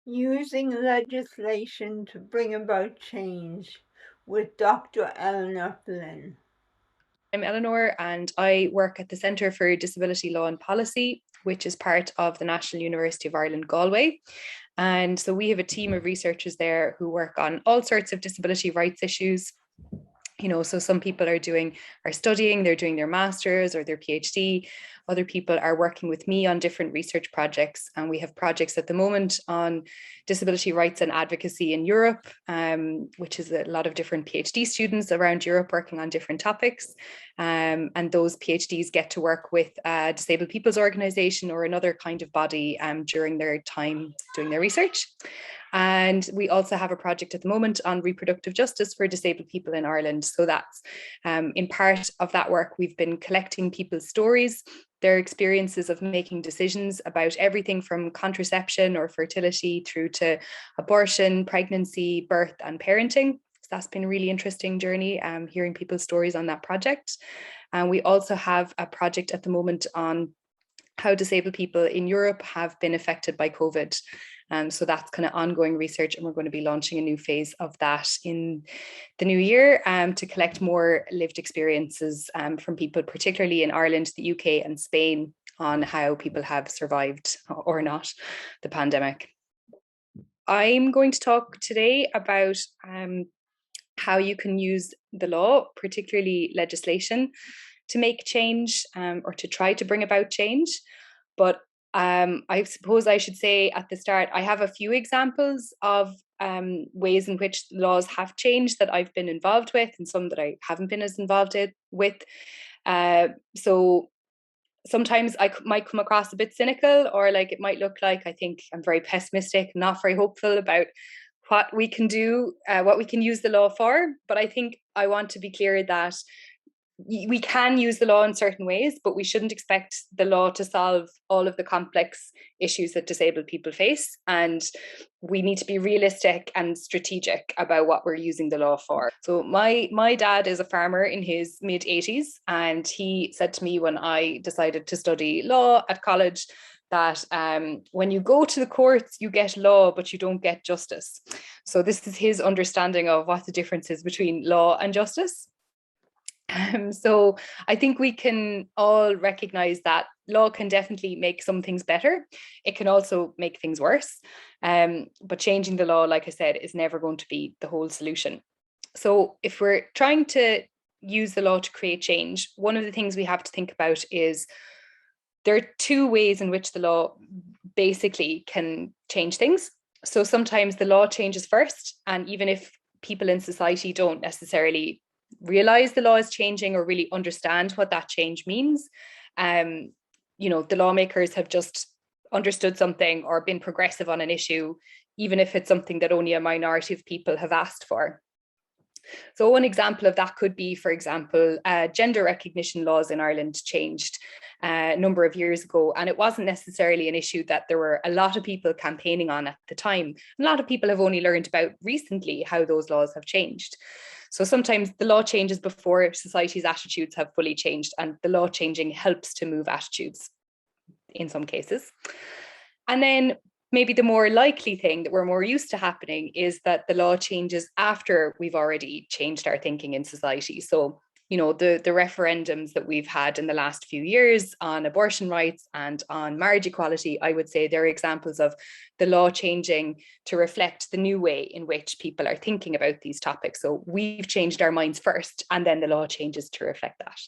Using legislation to bring about change with Dr. Eilinóir Flynn. I'm Eleanor and I work at the Centre for Disability Law and Policy, which is part of the National University of Ireland, Galway. And so we have a team of researchers there who work on all sorts of disability rights issues. So some people are studying, they're doing their master's or their PhD. Other people are working with me on different research projects, and we have projects at the moment on disability rights and advocacy in Europe, which is a lot of different PhD students around Europe working on different topics. And those PhDs get to work with a disabled people's organisation or another kind of body during their time doing their research. And we also have a project at the moment on reproductive justice for disabled people in Ireland. So that's in part of that work, we've been collecting people's stories, their experiences of making decisions about everything from contraception or fertility through to abortion, pregnancy, birth, and parenting. So that's been a really interesting journey, hearing people's stories on that project. And we also have a project at the moment on how disabled people in Europe have been affected by COVID. So that's kind of ongoing research, and we're going to be launching a new phase of that in the new year to collect more lived experiences from people, particularly in Ireland, the UK and Spain, on how people have survived or not the pandemic. I'm going to talk today about how you can use the law, particularly legislation, to make change or to try to bring about change. But I suppose I should say at the start, I have a few examples of ways in which laws have changed that I've been involved with, and some that I haven't been as involved with. So sometimes I might come across a bit cynical, or like it might look like I think I'm very pessimistic, not very hopeful about what we can do, what we can use the law for. But I think I want to be clear that we can use the law in certain ways, but we shouldn't expect the law to solve all of the complex issues that disabled people face. And we need to be realistic and strategic about what we're using the law for. So my dad is a farmer in his mid-80s, and he said to me when I decided to study law at college that when you go to the courts, you get law, but you don't get justice. So this is his understanding of what the difference is between law and justice. So I think we can all recognize that law can definitely make some things better. It can also make things worse. But changing the law, like I said, is never going to be the whole solution. So if we're trying to use the law to create change, one of the things we have to think about is there are two ways in which the law basically can change things. So sometimes the law changes first, and even if people in society don't necessarily realize the law is changing or really understand what that change means, the lawmakers have just understood something or been progressive on an issue, even if it's something that only a minority of people have asked for. So one example of that could be, for example, gender recognition laws in Ireland changed a number of years ago, and it wasn't necessarily an issue that there were a lot of people campaigning on at the time. A lot of people have only learned about recently how those laws have changed. So sometimes the law changes before society's attitudes have fully changed, and the law changing helps to move attitudes in some cases. And then maybe the more likely thing that we're more used to happening is that the law changes after we've already changed our thinking in society. So, the referendums that we've had in the last few years on abortion rights and on marriage equality, I would say they're examples of the law changing to reflect the new way in which people are thinking about these topics. So we've changed our minds first, and then the law changes to reflect that.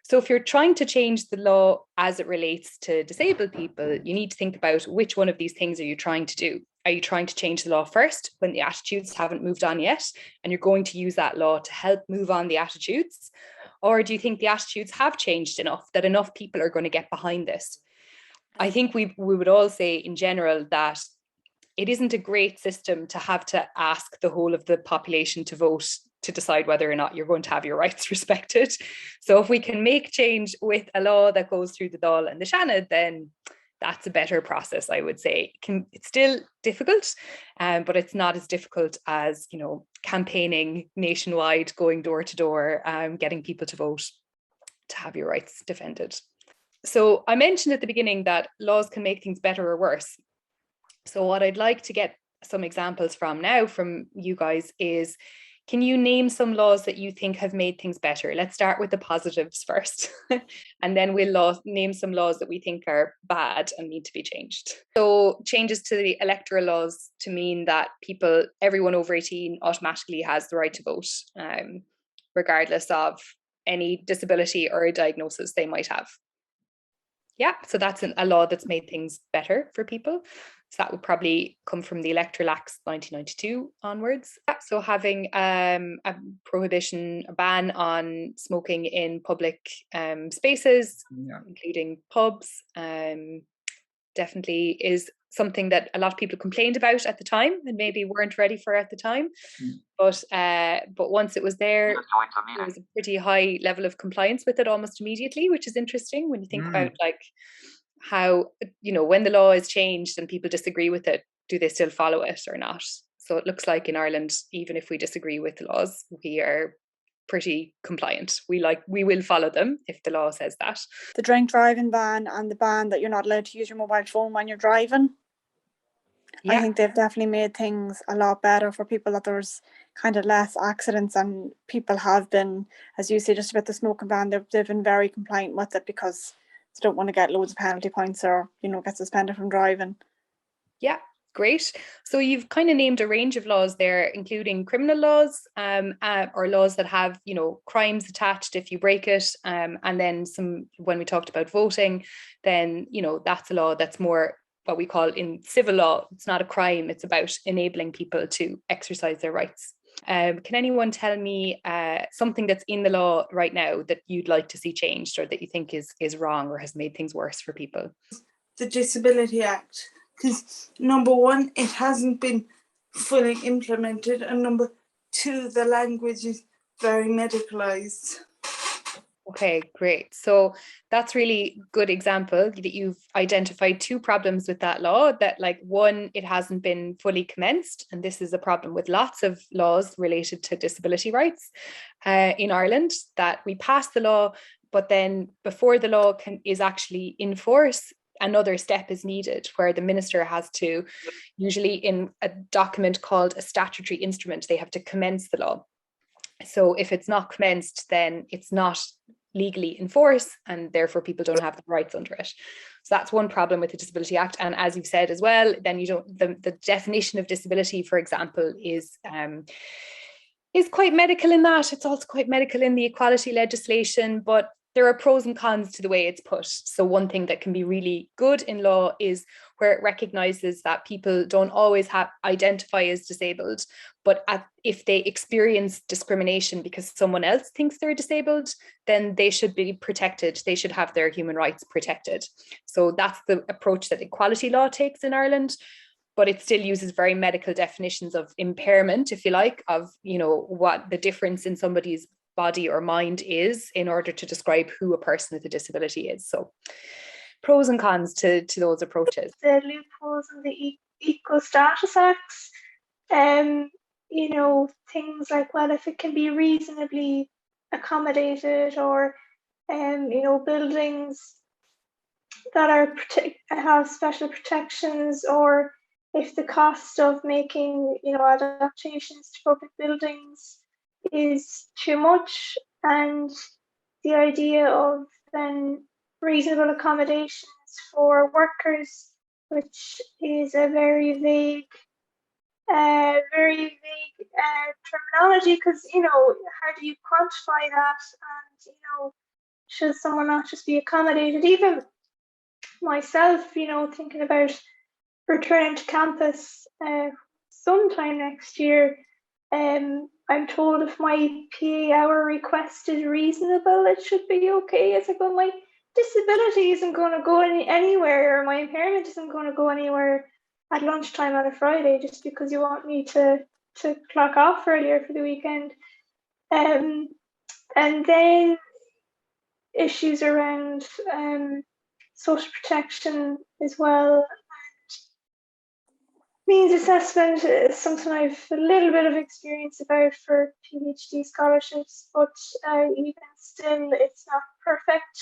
So if you're trying to change the law as it relates to disabled people, you need to think about which one of these things are you trying to do. Are you trying to change the law first when the attitudes haven't moved on yet, and you're going to use that law to help move on the attitudes? Or do you think the attitudes have changed enough that enough people are going to get behind this? I think we would all say in general that it isn't a great system to have to ask the whole of the population to vote to decide whether or not you're going to have your rights respected. So if we can make change with a law that goes through the Dáil and the Seanad, then that's a better process, I would say. It's still difficult, but it's not as difficult as, campaigning nationwide, going door to door, getting people to vote to have your rights defended. So I mentioned at the beginning that laws can make things better or worse. So what I'd like to get some examples from now from you guys is, can you name some laws that you think have made things better? Let's start with the positives first, and then we'll name some laws that we think are bad and need to be changed. So changes to the electoral laws to mean that everyone over 18 automatically has the right to vote, regardless of any disability or a diagnosis they might have. Yeah, so that's a law that's made things better for people. So that would probably come from the Electoral Acts 1992 onwards. Yeah, so having a prohibition, a ban on smoking in public spaces, including pubs, definitely is something that a lot of people complained about at the time and maybe weren't ready for at the time. But once it was there was a pretty high level of compliance with it almost immediately, which is interesting when you think about like how, when the law is changed and people disagree with it, do they still follow it or not? So it looks like in Ireland, even if we disagree with the laws, we are pretty compliant. We will follow them if the law says that. The drink driving ban and the ban that you're not allowed to use your mobile phone when you're driving. Yeah. I think they've definitely made things a lot better for people, that there's kind of less accidents, and people have been, as you say, just about the smoking ban, they've been very compliant with it because they don't want to get loads of penalty points or, get suspended from driving. Yeah, great. So you've kind of named a range of laws there, including criminal laws, or laws that have, crimes attached if you break it. And then when we talked about voting, then, that's a law that's more what we call in civil law. It's not a crime. It's about enabling people to exercise their rights. Can anyone tell me something that's in the law right now that you'd like to see changed, or that you think is wrong or has made things worse for people? The Disability Act. Because number one, it hasn't been fully implemented, and number two, the language is very medicalised. Okay, great. So that's really good example that you've identified two problems with that law. That, like, one, it hasn't been fully commenced, and this is a problem with lots of laws related to disability rights in Ireland, that we pass the law, but then before the law is actually in force, another step is needed where the minister has to, usually in a document called a statutory instrument, they have to commence the law. So if it's not commenced, then it's not legally in force, and therefore people don't have the rights under it. So that's one problem with the Disability Act. And as you've said as well, then the definition of disability, for example, is quite medical in that. It's also quite medical in the equality legislation, but there are pros and cons to the way it's put. So one thing that can be really good in law is where it recognises that people don't always identify as disabled, but if they experience discrimination because someone else thinks they're disabled, then they should be protected. They should have their human rights protected. So that's the approach that equality law takes in Ireland, but it still uses very medical definitions of impairment, if you like, of, what the difference in somebody's body or mind is in order to describe who a person with a disability is. So pros and cons to those approaches. The loopholes in the Equal Status Acts, things like, well, if it can be reasonably accommodated, or, buildings that have special protections, or if the cost of making, adaptations to public buildings is too much, and the idea of then reasonable accommodations for workers, which is a very vague terminology, because how do you quantify that, and should someone not just be accommodated? Even myself, thinking about returning to campus sometime next year, I'm told if my PA hour request is reasonable, it should be okay. It's like, well, my disability isn't going to go anywhere, or my impairment isn't going to go anywhere at lunchtime on a Friday just because you want me to clock off earlier for the weekend. And then issues around social protection as well. Means assessment is something I've a little bit of experience about for PhD scholarships, but even still, it's not perfect.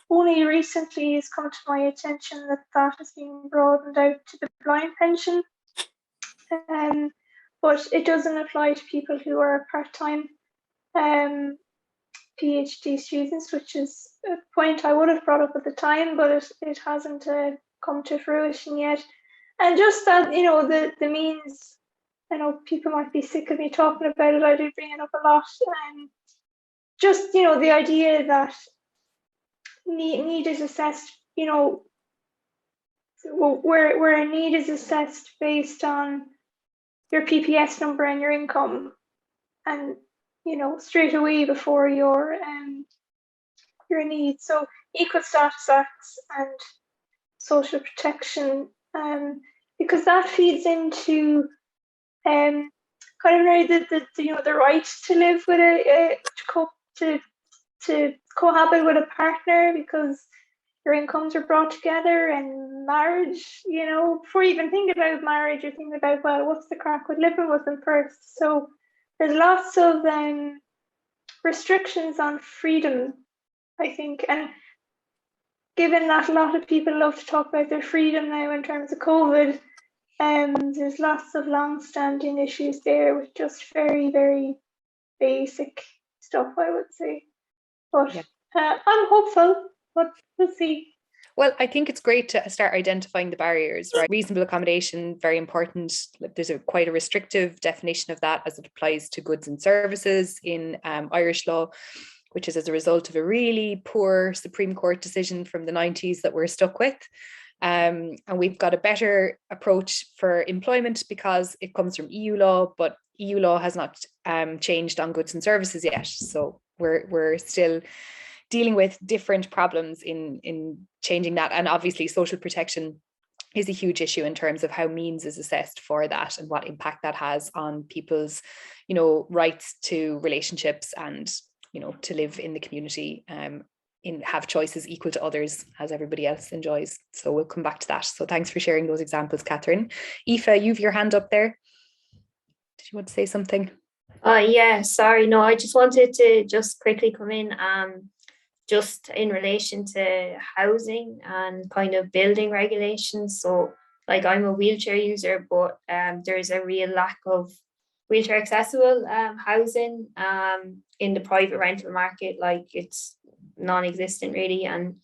only recently has come to my attention that that is being broadened out to the blind pension. But it doesn't apply to people who are part-time PhD students, which is a point I would have brought up at the time, but it hasn't come to fruition yet. And just that, the means, I know people might be sick of me talking about it, I do bring it up a lot. Just, the idea that need is assessed, where a need is assessed based on your PPS number and your income, and straight away before your needs. So equal status acts and social protection, because that feeds into kind of the right to live with to cohabit with a partner, because your incomes are brought together, and marriage, before you even think about marriage, you're thinking about, well, what's the crack with living with them first? So there's lots of restrictions on freedom, I think, and given that a lot of people love to talk about their freedom now in terms of COVID, there's lots of long-standing issues there with just very, very basic stuff, I would say. But yeah. I'm hopeful, but we'll see. Well, I think it's great to start identifying the barriers, right? Reasonable accommodation, very important. There's quite a restrictive definition of that as it applies to goods and services in Irish law, which is as a result of a really poor Supreme Court decision from the 90s that we're stuck with. And we've got a better approach for employment because it comes from EU law, but EU law has not changed on goods and services yet. So we're still dealing with different problems in changing that. And obviously social protection is a huge issue in terms of how means is assessed for that and what impact that has on people's, rights to relationships and, to live in the community, have choices equal to others as everybody else enjoys. So we'll come back to that. So thanks for sharing those examples, Catherine. Aoife, you've your hand up there. Did you want to say something? Yeah, sorry. No, I just wanted to just quickly come in just in relation to housing and kind of building regulations. So like I'm a wheelchair user, but there's a real lack of wheelchair accessible housing in the private rental market. Like it's non-existent really, and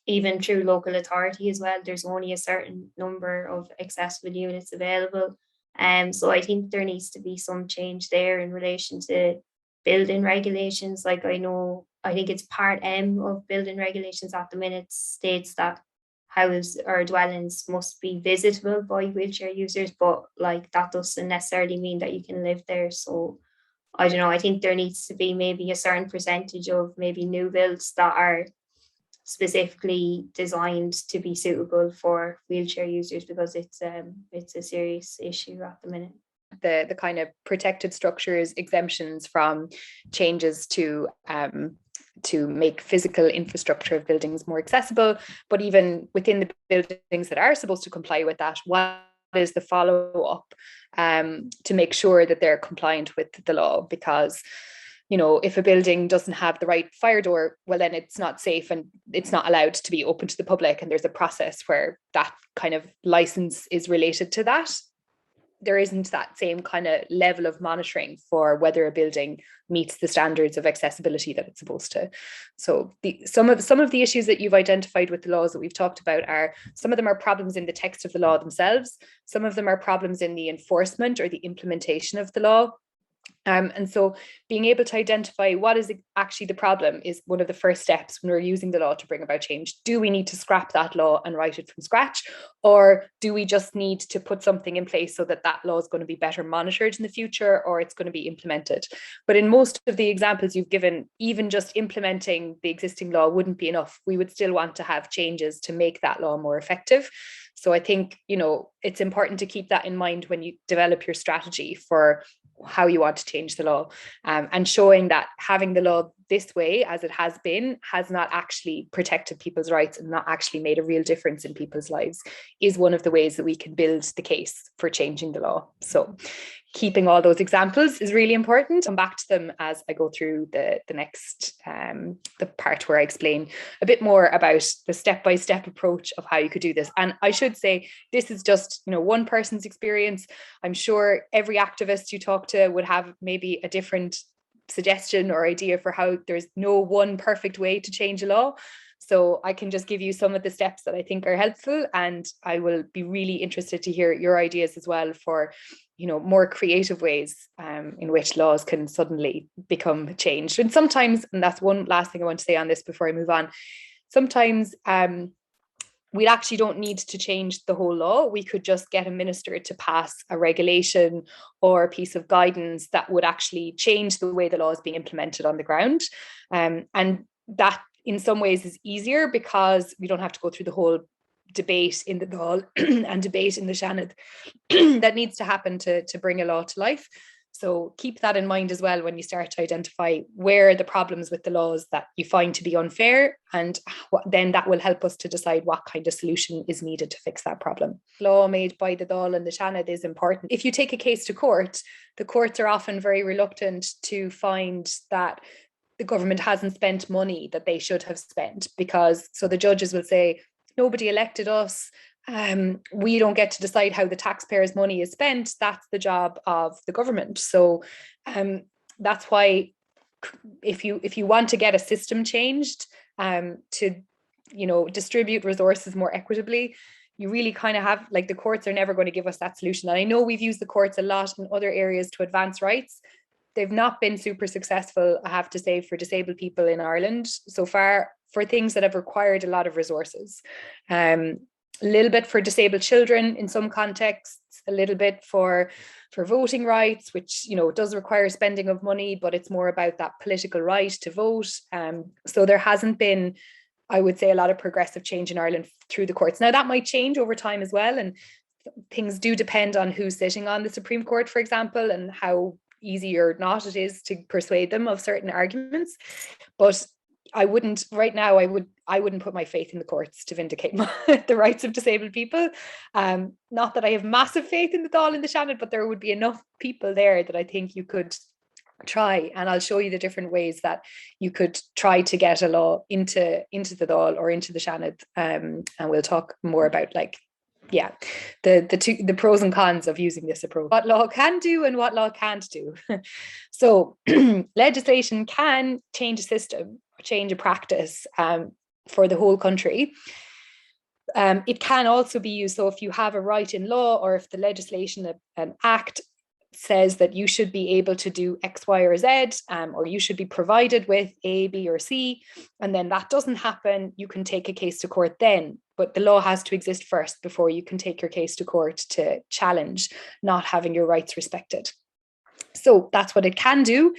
even through local authority as well, there's only a certain number of accessible units available. So I think there needs to be some change there in relation to building regulations. Like I think it's part M of building regulations at the minute states that houses or dwellings must be visitable by wheelchair users, but like that doesn't necessarily mean that you can live there. So I don't know, I think there needs to be maybe a certain percentage of maybe new builds that are specifically designed to be suitable for wheelchair users, because it's a serious issue at the minute. The kind of protected structures, exemptions from changes to make physical infrastructure of buildings more accessible, but even within the buildings that are supposed to comply with that, what is the follow-up to make sure that they're compliant with the law? Because if a building doesn't have the right fire door, well, then it's not safe and it's not allowed to be open to the public. And there's a process where that kind of license is related to that. There isn't that same kind of level of monitoring for whether a building meets the standards of accessibility that it's supposed to. So some of the issues that you've identified with the laws that we've talked about some of them are problems in the text of the law themselves. Some of them are problems in the enforcement or the implementation of the law. And so being able to identify what is actually the problem is one of the first steps when we're using the law to bring about change. Do we need to scrap that law and write it from scratch? Or do we just need to put something in place so that that law is going to be better monitored in the future, or it's going to be implemented? But in most of the examples you've given, even just implementing the existing law wouldn't be enough. We would still want to have changes to make that law more effective. So I think, it's important to keep that in mind when you develop your strategy for how you want to change the law, and showing that having the law this way, as it has been, has not actually protected people's rights and not actually made a real difference in people's lives, is one of the ways that we can build the case for changing the law. So keeping all those examples is really important. Come back to them as I go through the next, the part where I explain a bit more about the step-by-step approach of how you could do this. And I should say, this is just, one person's experience. I'm sure every activist you talk to would have maybe a different suggestion or idea for how there's no one perfect way to change a law. So I can just give you some of the steps that I think are helpful, and I will be really interested to hear your ideas as well for, more creative ways in which laws can suddenly become changed. And sometimes, and that's one last thing I want to say on this before I move on, sometimes we actually don't need to change the whole law. We could just get a minister to pass a regulation or a piece of guidance that would actually change the way the law is being implemented on the ground. And that in some ways is easier because we don't have to go through the whole debate in the Dáil and debate in the Seanad that needs to happen to bring a law to life. So keep that in mind as well when you start to identify where are the problems with the laws that you find to be unfair, and then that will help us to decide what kind of solution is needed to fix that problem. Law made by the Dáil and the Seanad is important. If you take a case to court, the courts are often very reluctant to find that the government hasn't spent money that they should have spent, because so the judges will say, nobody elected us. We don't get to decide how the taxpayers' money is spent. That's the job of the government. So that's why if you want to get a system changed to distribute resources more equitably, you really kind of have, like, the courts are never going to give us that solution. And I know we've used the courts a lot in other areas to advance rights. They've not been super successful, I have to say, for disabled people in Ireland so far, for things that have required a lot of resources. A little bit for disabled children in some contexts, a little bit for voting rights, which does require spending of money, but it's more about that political right to vote. So there hasn't been, I would say, a lot of progressive change in Ireland through the courts. Now that might change over time as well, and things do depend on who's sitting on the Supreme Court, for example, and how easy or not it is to persuade them of certain arguments. But I wouldn't put my faith in the courts to vindicate the rights of disabled people. Not that I have massive faith in the Dáil and the Seanad, but there would be enough people there that I think you could try, and I'll show you the different ways that you could try to get a law into the Dáil or into the Seanad, and we'll talk more about the pros and cons of using this approach, what law can do and what law can't do. So legislation can change a system, change a practice for the whole country. It can also be used, so if you have a right in law, or if the legislation, an act, says that you should be able to do X, Y, or Z, or you should be provided with A, B, or C, and then that doesn't happen, you can take a case to court then. But the law has to exist first before you can take your case to court to challenge not having your rights respected. So that's what it can do.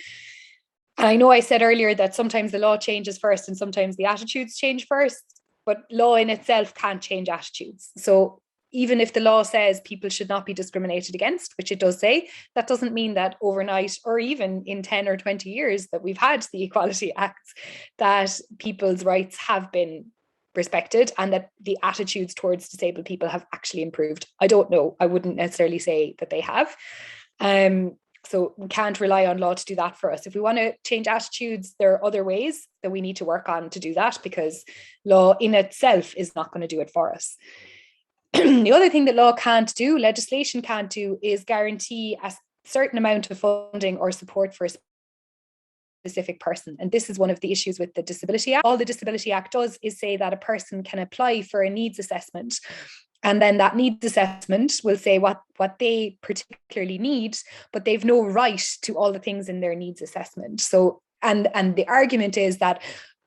And I know I said earlier that sometimes the law changes first and sometimes the attitudes change first, but law in itself can't change attitudes. So even if the law says people should not be discriminated against, which it does say, that doesn't mean that overnight, or even in 10 or 20 years that we've had the Equality Acts, that people's rights have been respected and that the attitudes towards disabled people have actually improved. I don't know. I wouldn't necessarily say that they have. So we can't rely on law to do that for us. If we want to change attitudes, there are other ways that we need to work on to do that, because law in itself is not going to do it for us. The other thing that law can't do, legislation can't do, is guarantee a certain amount of funding or support for a specific person. And this is one of the issues with the Disability Act. All the Disability Act does is say that a person can apply for a needs assessment. And then that needs assessment will say what they particularly need, but they've no right to all the things in their needs assessment. So, and the argument is that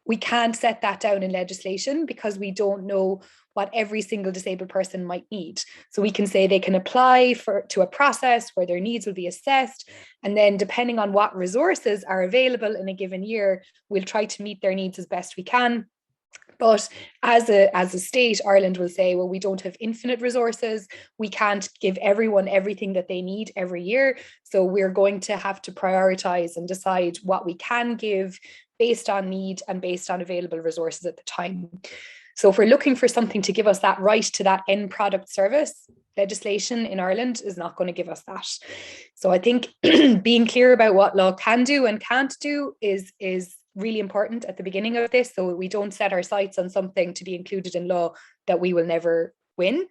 we can't set that down in legislation because we don't know what every single disabled person might need. So we can say they can apply to a process where their needs will be assessed. And then depending on what resources are available in a given year, we'll try to meet their needs as best we can. But as a state, Ireland will say, well, we don't have infinite resources. We can't give everyone everything that they need every year. So we're going to have to prioritize and decide what we can give based on need and based on available resources at the time. So if we're looking for something to give us that right to that end product service, legislation in Ireland is not going to give us that. So I think being clear about what law can do and can't do is really important at the beginning of this, so we don't set our sights on something to be included in law that we will never win.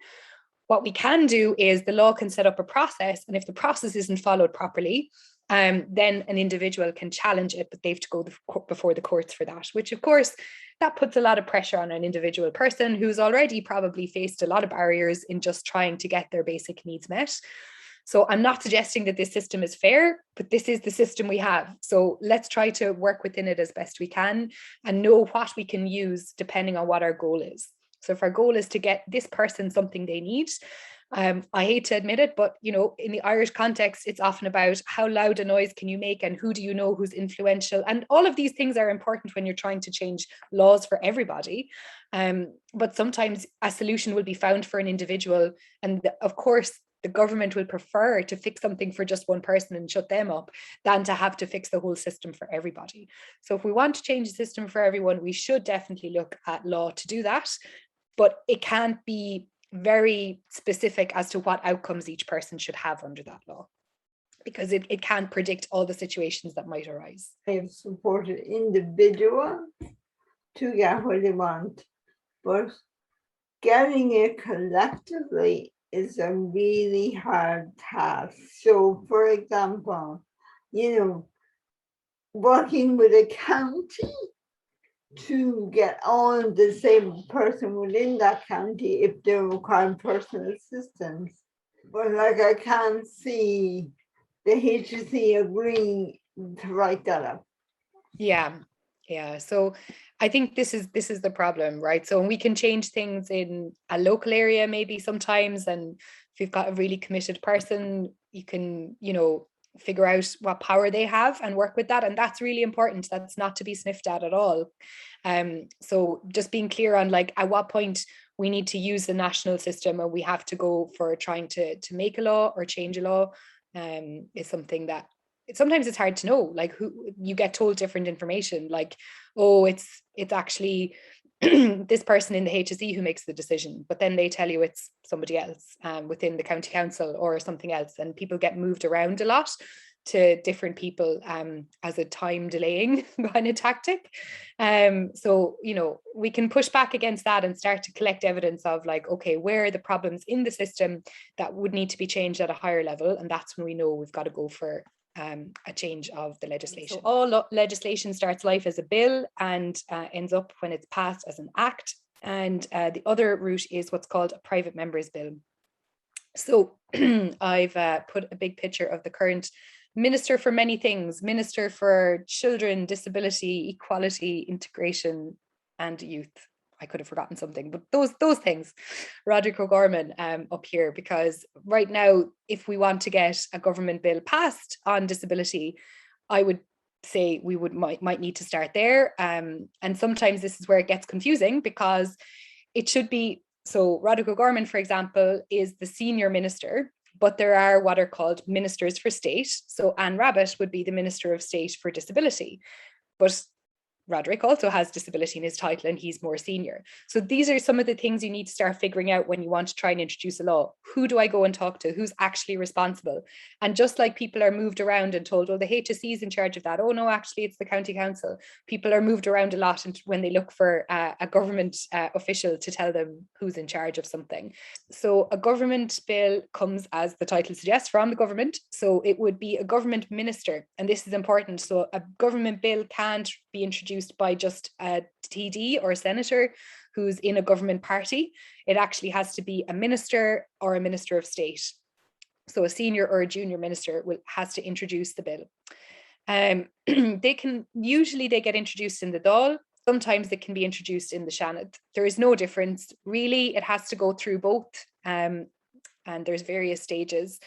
What we can do is the law can set up a process, and if the process isn't followed properly, then an individual can challenge it, but they have to go before the courts for that, which of course that puts a lot of pressure on an individual person who's already probably faced a lot of barriers in just trying to get their basic needs met. So I'm not suggesting that this system is fair, but this is the system we have. So let's try to work within it as best we can and know what we can use depending on what our goal is. So if our goal is to get this person something they need, I hate to admit it, but you know, in the Irish context, it's often about how loud a noise can you make and who do you know who's influential. And all of these things are important when you're trying to change laws for everybody. But sometimes a solution will be found for an individual. And of course, the government will prefer to fix something for just one person and shut them up than to have to fix the whole system for everybody. So if we want to change the system for everyone, we should definitely look at law to do that. But it can't be very specific as to what outcomes each person should have under that law, because it can't predict all the situations that might arise. I have supported individuals to get what they want, but getting it collectively is a really hard task. So, for example, you know, working with a county to get on the same person within that county if they require personal assistance. But like I can't see the HSE agreeing to write that up. Yeah. So I think this is the problem, right? So we can change things in a local area maybe sometimes, and if you've got a really committed person, you can, you know, figure out what power they have and work with that, and that's really important. That's not to be sniffed at all. So just being clear on like at what point we need to use the national system or we have to go for trying to make a law or change a law is something that sometimes it's hard to know. Like, who you get told different information, like, oh, it's actually this person in the HSE who makes the decision, but then they tell you it's somebody else within the county council or something else, and people get moved around a lot to different people as a time delaying kind of tactic. So, you know, we can push back against that and start to collect evidence of like, okay, where are the problems in the system that would need to be changed at a higher level? And that's when we know we've got to go for a change of the legislation. So all legislation starts life as a bill and ends up when it's passed as an act. And the other route is what's called a private member's bill. So I've put a big picture of the current Minister for many things, Minister for Children, Disability, Equality, Integration and Youth. I could have forgotten something, but those things, Roderick O'Gorman up here, because right now, if we want to get a government bill passed on disability, I would say we might need to start there. And sometimes this is where it gets confusing, because it should be, so Roderick O'Gorman, for example, is the senior minister, but there are what are called ministers for state. So Anne Rabbitte would be the Minister of State for Disability, but Roderick also has disability in his title and he's more senior. So these are some of the things you need to start figuring out when you want to try and introduce a law. Who do I go and talk to? Who's actually responsible? And just like people are moved around and told, oh, the HSE is in charge of that. Oh, no, actually, it's the county council. People are moved around a lot when they look for a government official to tell them who's in charge of something. So a government bill comes, as the title suggests, from the government. So it would be a government minister. And this is important. So a government bill can't be introduced by just a TD or a senator who's in a government party. It actually has to be a minister or a minister of state. So a senior or a junior minister has to introduce the bill. They get introduced in the Dáil. Sometimes it can be introduced in the Seanad. There is no difference really. It has to go through both, and there's various stages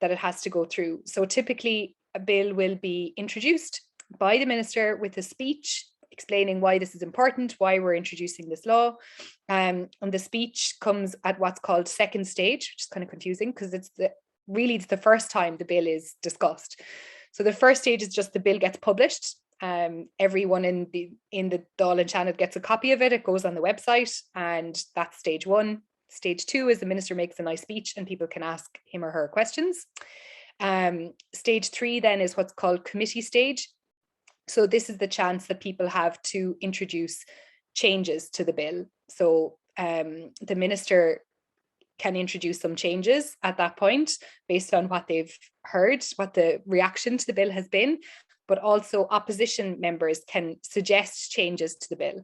that it has to go through. So typically a bill will be introduced by the minister with a speech. explaining why this is important, why we're introducing this law. And the speech comes at what's called second stage, which is kind of confusing because it's the first time the bill is discussed. So the first stage is just the bill gets published. Everyone in the Dáil and Seanad gets a copy of it. It goes on the website, and that's stage one. Stage two is the minister makes a nice speech and people can ask him or her questions. Stage three then is what's called committee stage. So this is the chance that people have to introduce changes to the bill. So the minister can introduce some changes at that point based on what they've heard, what the reaction to the bill has been, but also opposition members can suggest changes to the bill.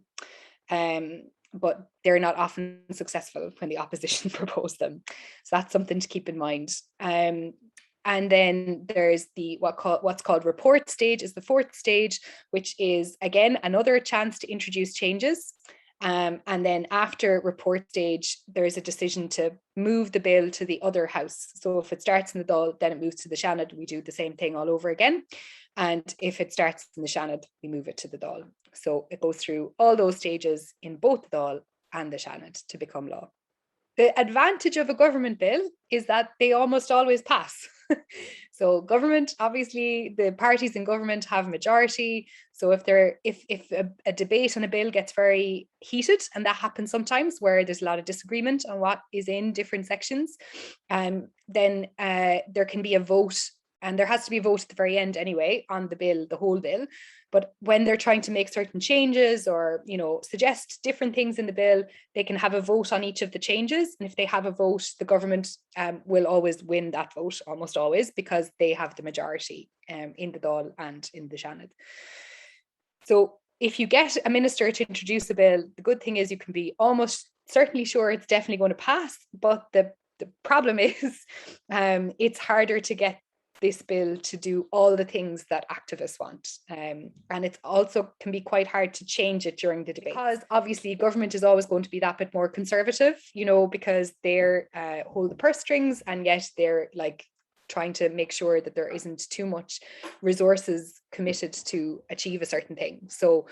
But they're not often successful when the opposition propose them. So that's something to keep in mind. And then there's the what's called report stage is the fourth stage, which is again another chance to introduce changes. And then after report stage, there's a decision to move the bill to the other house. So if it starts in the Dáil, then it moves to the Seanad. We do the same thing all over again. And if it starts in the Seanad, we move it to the Dáil. So it goes through all those stages in both the Dáil and the Seanad to become law. The advantage of a government bill is that they almost always pass. So government, obviously, the parties in government have a majority. So if a debate on a bill gets very heated, and that happens sometimes where there's a lot of disagreement on what is in different sections, then there can be a vote, and there has to be a vote at the very end anyway on the bill, the whole bill. But when they're trying to make certain changes or, suggest different things in the bill, they can have a vote on each of the changes. And if they have a vote, the government will always win that vote, almost always, because they have the majority in the Dáil and in the Seanad. So if you get a minister to introduce a bill, the good thing is you can be almost certainly sure it's definitely going to pass. But the problem is it's harder to get this bill to do all the things that activists want. And it also can be quite hard to change it during the debate. Because obviously government is always going to be that bit more conservative, because they're hold the purse strings, and yet they're like trying to make sure that there isn't too much resources committed to achieve a certain thing. So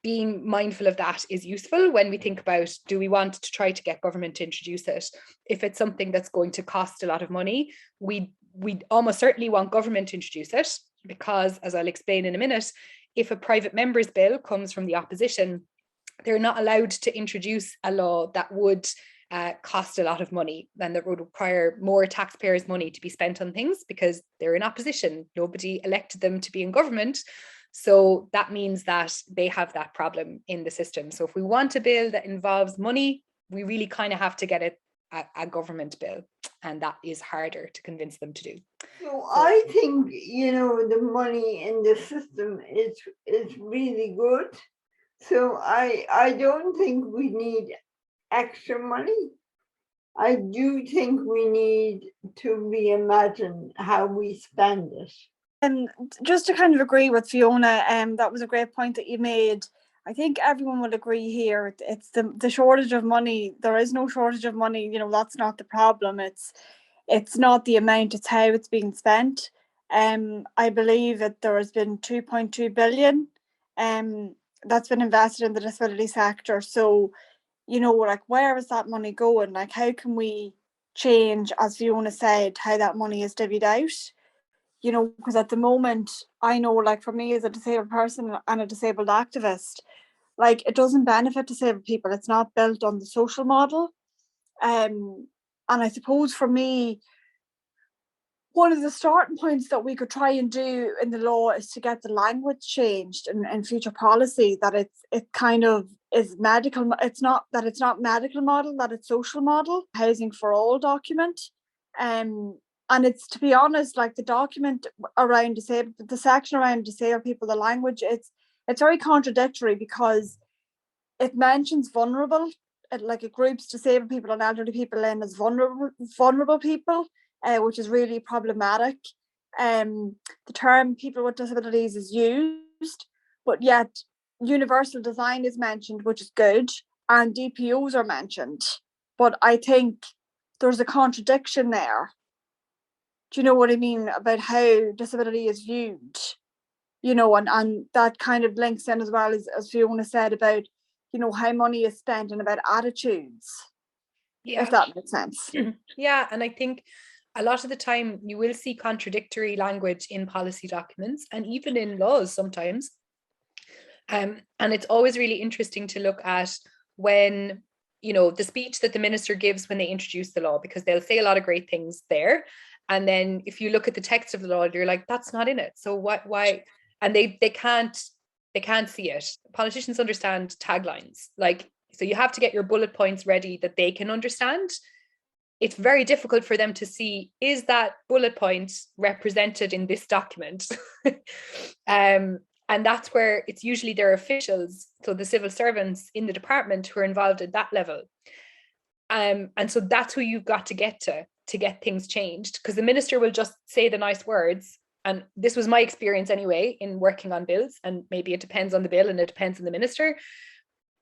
being mindful of that is useful when we think about, do we want to try to get government to introduce it? If it's something that's going to cost a lot of money, we almost certainly want government to introduce it, because, as I'll explain in a minute, if a private member's bill comes from the opposition, they're not allowed to introduce a law that would cost a lot of money, and that would require more taxpayers' money to be spent on things, because they're in opposition. Nobody elected them to be in government. So that means that they have that problem in the system. So if we want a bill that involves money, we really kind of have to get it a government bill, and that is harder to convince them to do. So I think, the money in the system is really good. So I don't think we need extra money. I do think we need to reimagine how we spend it. Just to kind of agree with Fiona, that was a great point that you made. I think everyone will agree here. It's the shortage of money. There is no shortage of money. That's not the problem. It's not the amount, it's how it's being spent. I believe that there has been 2.2 billion that's been invested in the disability sector. So, where is that money going? How can we change, as Fiona said, how that money is divvied out? Because at the moment, I know, for me as a disabled person and a disabled activist, it doesn't benefit disabled people. It's not built on the social model. And I suppose for me, one of the starting points that we could try and do in the law is to get the language changed in future policy, that it kind of is medical. It's not medical model, that it's social model, housing for all document. And it's, to be honest, the document around the section around disabled people, the language, it's very contradictory, because it mentions vulnerable, it groups disabled people and elderly people in as vulnerable people, which is really problematic. The term people with disabilities is used, but yet universal design is mentioned, which is good, and DPOs are mentioned. But I think there's a contradiction there. Do you know what I mean about how disability is viewed? you know, and that kind of links in as well as Fiona said about, you know, how money is spent and about attitudes, if that makes sense. Yeah, and I think a lot of the time you will see contradictory language in policy documents and even in laws sometimes. And it's always really interesting to look at when, you know, the speech that the minister gives when they introduce the law, because they'll say a lot of great things there. And then if you look at the text of the law, you're like, that's not in it. So why? And they can't see it. Politicians understand taglines. Like, so you have to get your bullet points ready that they can understand. It's very difficult for them to see, is that bullet point represented in this document? And that's where it's usually their officials, so the civil servants in the department who are involved at that level. And so that's who you've got to get get things changed, because the minister will just say the nice words. And this was my experience anyway in working on bills, and maybe it depends on the bill and it depends on the minister,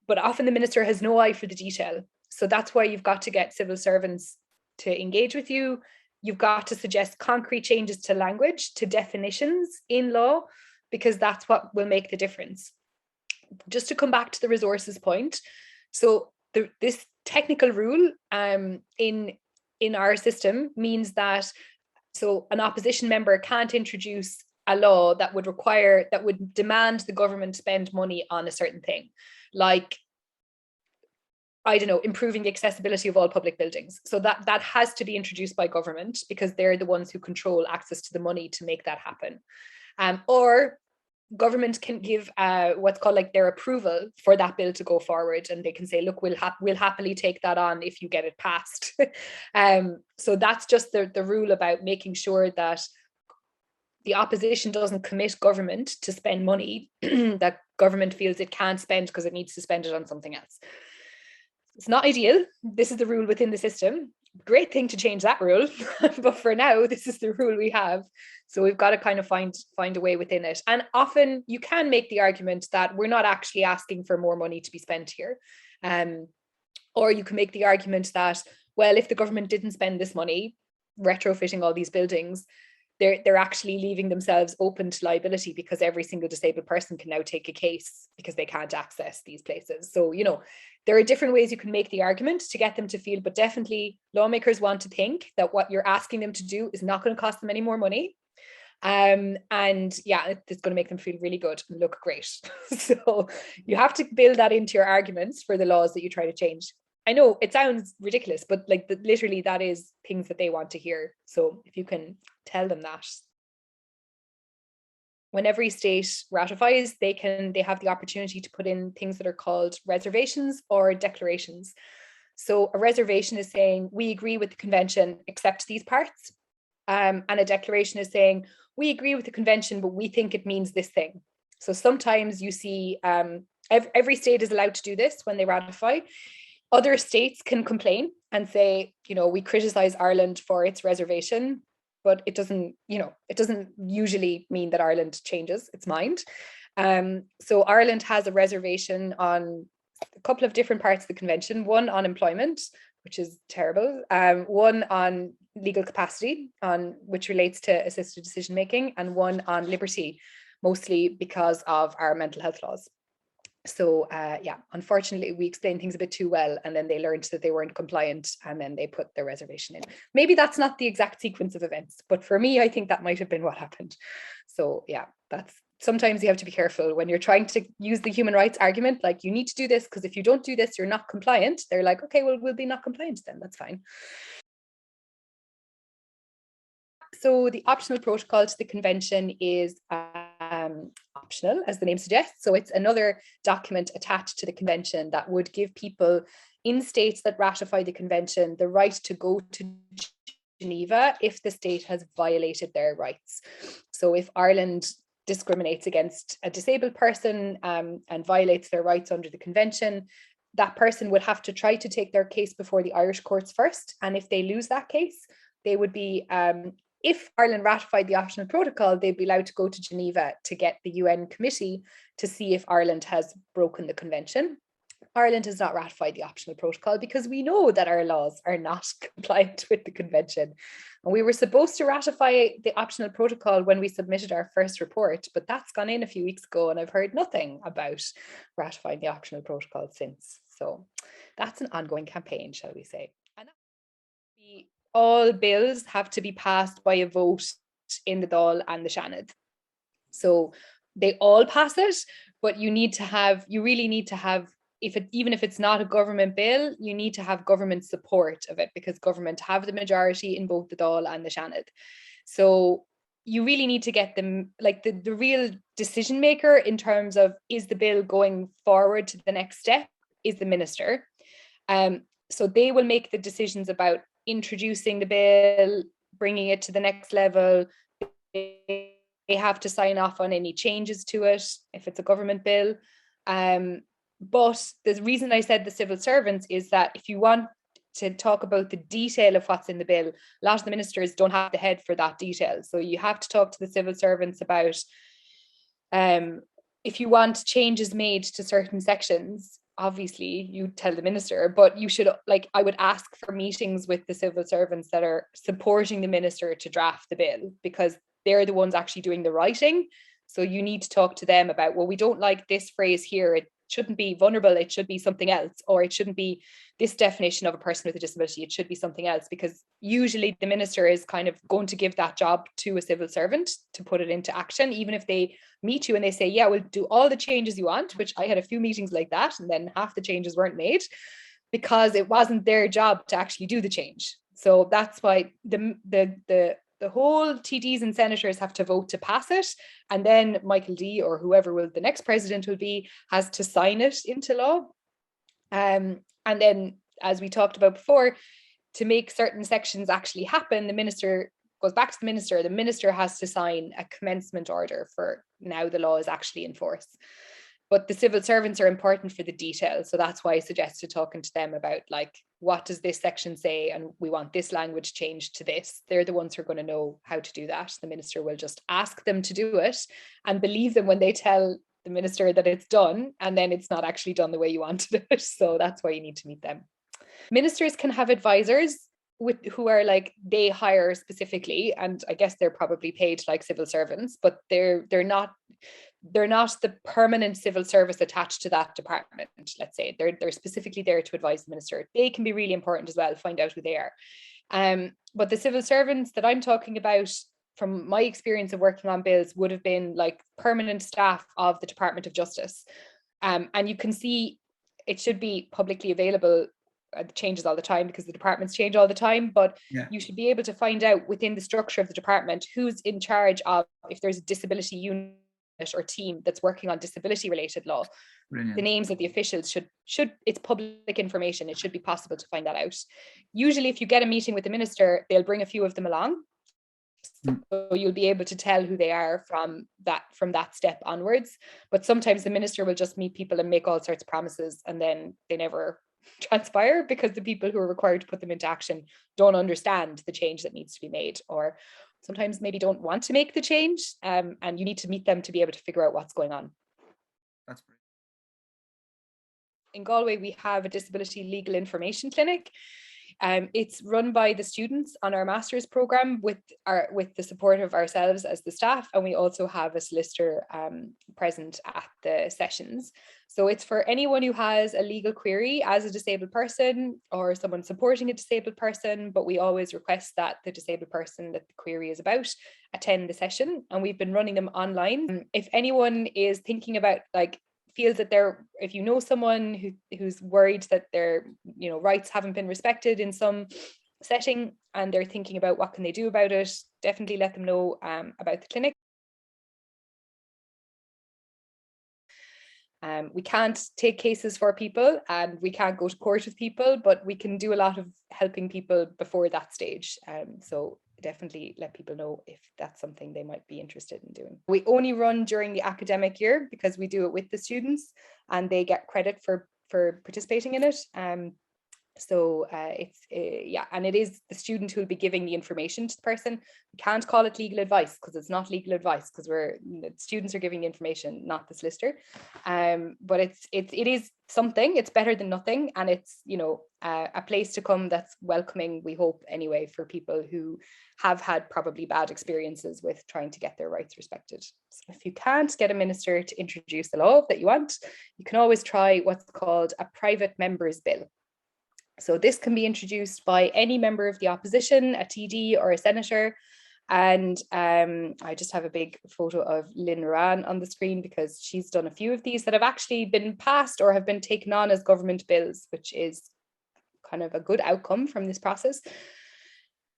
but often the minister has no eye for the detail. So that's why you've got to get civil servants to engage with you. You've got to suggest concrete changes to language, to definitions in law, because that's what will make the difference. Just to come back to the resources point, so this technical rule in our system means that, so an opposition member can't introduce a law that would demand the government spend money on a certain thing, like, I don't know, improving the accessibility of all public buildings. So that has to be introduced by government, because they're the ones who control access to the money to make that happen. Or government can give what's called like their approval for that bill to go forward, and they can say, look, we'll happily take that on if you get it passed. So that's just the rule about making sure that the opposition doesn't commit government to spend money that government feels it can't spend because it needs to spend it on something else. It's not ideal. This is the rule within the system. Great thing to change that rule, but for now, this is the rule we have. So we've got to kind of find a way within it. And often you can make the argument that we're not actually asking for more money to be spent here. Or you can make the argument that, well, if the government didn't spend this money retrofitting all these buildings, they're actually leaving themselves open to liability, because every single disabled person can now take a case because they can't access these places. So, you know, there are different ways you can make the argument to get them to feel, but definitely lawmakers want to think that what you're asking them to do is not going to cost them any more money. And yeah, it's going to make them feel really good and look great. So you have to build that into your arguments for the laws that you try to change. I know it sounds ridiculous, but like literally that is things that they want to hear. So if you can tell them that. When every state ratifies, they have the opportunity to put in things that are called reservations or declarations. So a reservation is saying, we agree with the convention, except these parts. And a declaration is saying, we agree with the convention, but we think it means this thing. So sometimes you see every state is allowed to do this when they ratify. Other states can complain and say, you know, we criticize Ireland for its reservation, but it doesn't usually mean that Ireland changes its mind. So Ireland has a reservation on a couple of different parts of the convention, one on employment, which is terrible, one on legal capacity, which relates to assisted decision making, and one on liberty, mostly because of our mental health laws. So yeah, unfortunately, we explained things a bit too well, and then they learned that they weren't compliant, and then they put their reservation in. Maybe that's not the exact sequence of events, but for me, I think that might have been what happened. So yeah, sometimes you have to be careful when you're trying to use the human rights argument, like you need to do this because if you don't do this, you're not compliant. They're like, okay, well, we'll be not compliant then, that's fine. So the optional protocol to the convention is optional, as the name suggests. So it's another document attached to the convention that would give people in states that ratify the convention the right to go to Geneva if the state has violated their rights. So if Ireland discriminates against a disabled person and violates their rights under the convention, that person would have to try to take their case before the Irish courts first. And if they lose that case, they would be if Ireland ratified the optional protocol, they'd be allowed to go to Geneva to get the UN committee to see if Ireland has broken the convention. Ireland has not ratified the optional protocol because we know that our laws are not compliant with the convention. And we were supposed to ratify the optional protocol when we submitted our first report, but that's gone in a few weeks ago and I've heard nothing about ratifying the optional protocol since. So that's an ongoing campaign, shall we say. And all bills have to be passed by a vote in the Dáil and the Seanad. So they all pass it, but you really need to have, even if it's not a government bill, you need to have government support of it because government have the majority in both the Dáil and the Seanad. So you really need to get them, like the real decision maker in terms of is the bill going forward to the next step is the minister. So they will make the decisions about introducing the bill, bringing it to the next level. They have to sign off on any changes to it if it's a government bill. But the reason I said the civil servants is that if you want to talk about the detail of what's in the bill, a lot of the ministers don't have the head for that detail. So you have to talk to the civil servants about if you want changes made to certain sections, obviously you tell the minister, but you should, I would ask for meetings with the civil servants that are supporting the minister to draft the bill because they're the ones actually doing the writing. So you need to talk to them about, well, we don't like this phrase here. It shouldn't be vulnerable. It should be something else, or it shouldn't be this definition of a person with a disability. It should be something else, because usually the minister is kind of going to give that job to a civil servant to put it into action, even if they meet you and they say, yeah, we'll do all the changes you want, which I had a few meetings like that, and then half the changes weren't made because it wasn't their job to actually do the change. So that's why the whole TDs and senators have to vote to pass it, and then Michael D, or whoever the next president will be, has to sign it into law. And then, as we talked about before, to make certain sections actually happen, the minister goes back to the minister. The minister has to sign a commencement order for now the law is actually in force. But the civil servants are important for the detail. So that's why I suggested talking to them about, like, what does this section say? And we want this language changed to this. They're the ones who are going to know how to do that. The minister will just ask them to do it and believe them when they tell the minister that it's done, and then it's not actually done the way you wanted it. So that's why you need to meet them. Ministers can have advisors who are they hire specifically, and I guess they're probably paid like civil servants, but they're not the permanent civil service attached to that department. Let's say they're specifically there to advise the minister. They can be really important as well. Find out who they are. But the civil servants that I'm talking about, from my experience of working on bills, would have been like permanent staff of the Department of Justice. And you can see it should be publicly available. It changes all the time because the departments change all the time, but you should be able to find out within the structure of the department who's in charge of, if there's a disability unit or team that's working on disability related law. Brilliant. The names of the officials should it's public information. It should be possible to find that out. Usually if you get a meeting with the minister, they'll bring a few of them along. So you'll be able to tell who they are from that step onwards. But sometimes the minister will just meet people and make all sorts of promises, and then they never transpire because the people who are required to put them into action don't understand the change that needs to be made, or sometimes maybe don't want to make the change, and you need to meet them to be able to figure out what's going on. That's great. In Galway, we have a disability legal information clinic. It's run by the students on our master's program with the support of ourselves as the staff, and we also have a solicitor present at the sessions. So it's for anyone who has a legal query as a disabled person or someone supporting a disabled person, but we always request that the disabled person that the query is about attend the session, and we've been running them online. If anyone is thinking about, feels that if you know someone who's worried that their rights haven't been respected in some setting and they're thinking about what can they do about it, definitely let them know about the clinic. We can't take cases for people and we can't go to court with people, but we can do a lot of helping people before that stage. So definitely let people know if that's something they might be interested in doing. We only run during the academic year because we do it with the students and they get credit for participating in it. So yeah, and it is the student who will be giving the information to the person. We can't call it legal advice because it's not legal advice, because the students are giving the information, not the solicitor. But it is something. It's better than nothing, and it's, you know, a place to come that's welcoming, we hope anyway, for people who have had probably bad experiences with trying to get their rights respected. So if you can't get a minister to introduce the law that you want, you can always try what's called a private member's bill. So this can be introduced by any member of the opposition, a TD or a senator. And I just have a big photo of Lynn Moran on the screen because she's done a few of these that have actually been passed or have been taken on as government bills, which is kind of a good outcome from this process.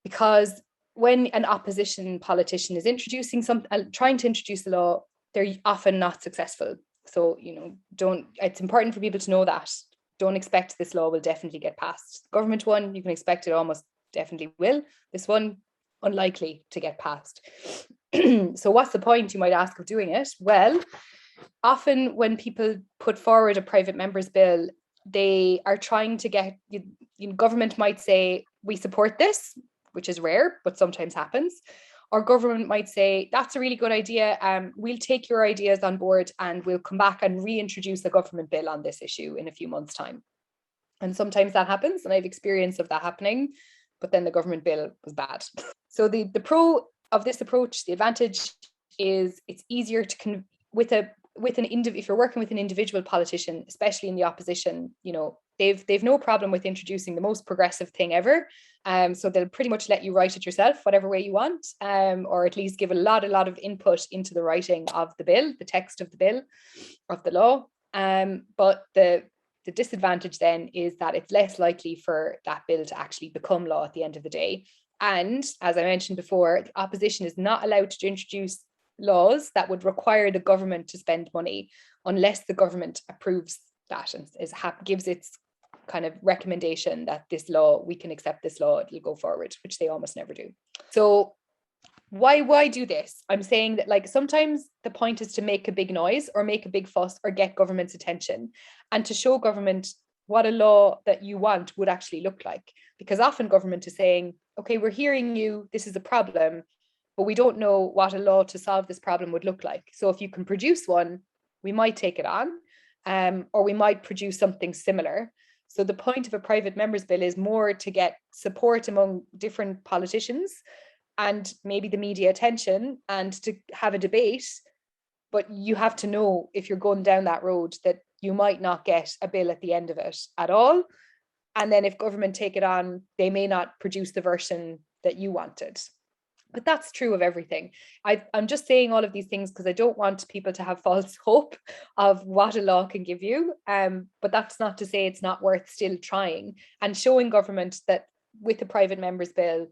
Because when an opposition politician is introducing trying to introduce the law, they're often not successful. So, you know, it's important for people to know that. Don't expect this law will definitely get passed. Government one, you can expect it almost definitely will. This one, unlikely to get passed. So what's the point, you might ask, of doing it? Well, often when people put forward a private member's bill, they are trying to get, government might say, we support this, which is rare, but sometimes happens. Or government might say, that's a really good idea. We'll take your ideas on board and we'll come back and reintroduce a government bill on this issue in a few months' time. And sometimes that happens, and I have experience of that happening, but then the government bill was bad. So the pro of this approach, the advantage is it's easier to if you're working with an individual politician, especially in the opposition, you know, they've no problem with introducing the most progressive thing ever. So they'll pretty much let you write it yourself, whatever way you want, or at least give a lot of input into the writing of the bill, the text of the bill, of the law. But the disadvantage then is that it's less likely for that bill to actually become law at the end of the day. And as I mentioned before, the opposition is not allowed to introduce laws that would require the government to spend money unless the government approves that and gives its kind of recommendation that this law, we can accept this law, it'll go forward, which they almost never do. So why do this? I'm saying that, like, sometimes the point is to make a big noise or make a big fuss or get government's attention and to show government what a law that you want would actually look like. Because often government is saying, okay, we're hearing you, this is a problem, but we don't know what a law to solve this problem would look like. So if you can produce one, we might take it on, or we might produce something similar. So the point of a private member's bill is more to get support among different politicians and maybe the media attention and to have a debate. But you have to know, if you're going down that road, that you might not get a bill at the end of it at all. And then if government take it on, they may not produce the version that you wanted. But that's true of everything. I'm just saying all of these things because I don't want people to have false hope of what a law can give you. But that's not to say it's not worth still trying and showing government that with the private member's bill,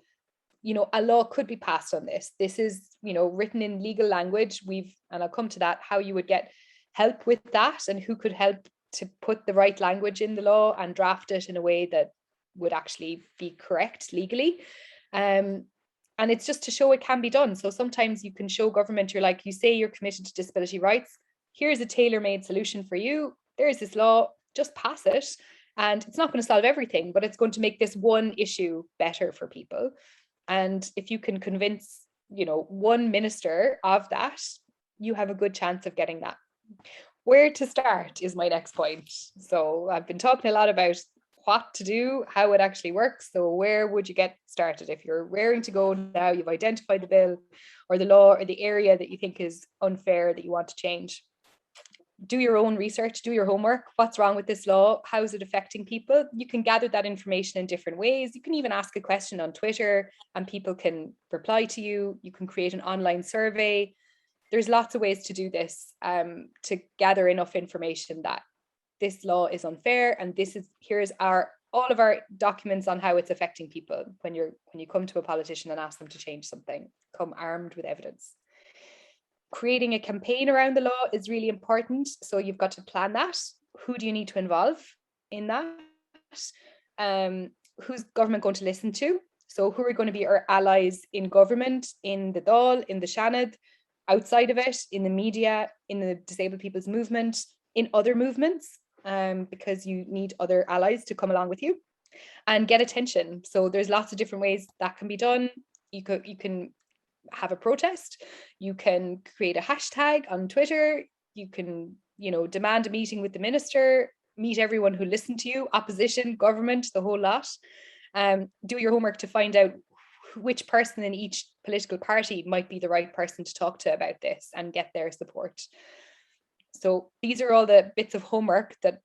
you know, a law could be passed on this. This is, you know, written in legal language. And I'll come to that, how you would get help with that and who could help to put the right language in the law and draft it in a way that would actually be correct legally. And it's just to show it can be done. So sometimes you can show government, you're like, you say you're committed to disability rights. Here's a tailor-made solution for you. There's this law, just pass it. And it's not going to solve everything, but it's going to make this one issue better for people. And if you can convince, you know, one minister of that, you have a good chance of getting that. Where to start is my next point. So I've been talking a lot about what to do, how it actually works. So where would you get started? If you're raring to go now, you've identified the bill or the law or the area that you think is unfair that you want to change. Do your own research, do your homework. What's wrong with this law? How is it affecting people? You can gather that information in different ways. You can even ask a question on Twitter and people can reply to you. You can create an online survey. There's lots of ways to do this to gather enough information that this law is unfair, and here's all of our documents on how it's affecting people. When you come to a politician and ask them to change something, come armed with evidence. Creating a campaign around the law is really important. So you've got to plan that. Who do you need to involve in that? Who's government going to listen to? So who are going to be our allies in government, in the Dáil, in the Seanad, outside of it, in the media, in the disabled people's movement, in other movements, because you need other allies to come along with you. and get attention. So there's lots of different ways that can be done. You can have a protest, you can create a hashtag on Twitter, you can, demand a meeting with the minister, meet everyone who listened to you, opposition, government, the whole lot. Do your homework to find out which person in each political party might be the right person to talk to about this and get their support. So these are all the bits of homework that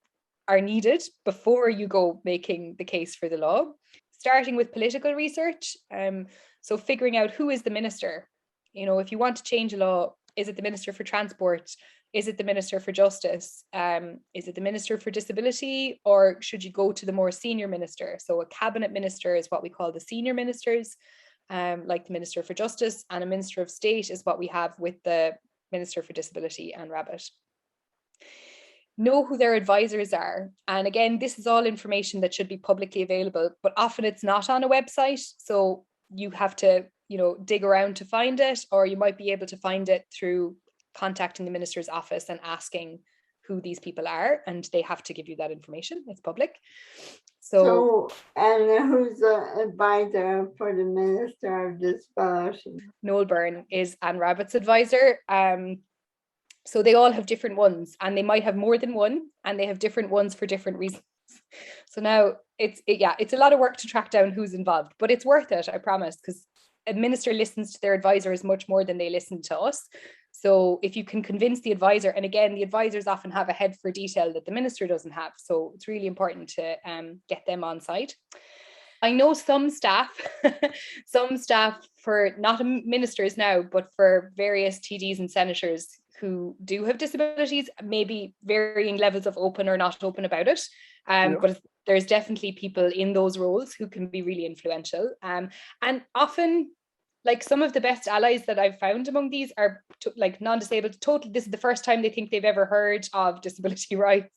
are needed before you go making the case for the law. Starting with political research, so figuring out who is the minister. If you want to change a law, is it the Minister for Transport? Is it the Minister for Justice? Is it the Minister for Disability? Or should you go to the more senior minister? So a cabinet minister is what we call the senior ministers, like the Minister for Justice, and a Minister of State is what we have with the Minister for Disability and Rabbit. Know who their advisors are. And again, this is all information that should be publicly available, but often it's not on a website. So you have to, dig around to find it, or you might be able to find it through contacting the minister's office and asking who these people are, and they have to give you that information. It's public. So and who's the advisor for the Minister of Disability? Noel Byrne is Anne Rabbitt's advisor. So they all have different ones, and they might have more than one, and they have different ones for different reasons. So now it's a lot of work to track down who's involved, but it's worth it, I promise, because a minister listens to their advisors much more than they listen to us. So if you can convince the advisor, and again, the advisors often have a head for detail that the minister doesn't have. So it's really important to get them on side. I know some staff, for not ministers now, but for various TDs and senators who do have disabilities, maybe varying levels of open or not open about it. But there's definitely people in those roles who can be really influential. And often, like, some of the best allies that I've found among these are like non-disabled. Totally, this is the first time they think they've ever heard of disability rights.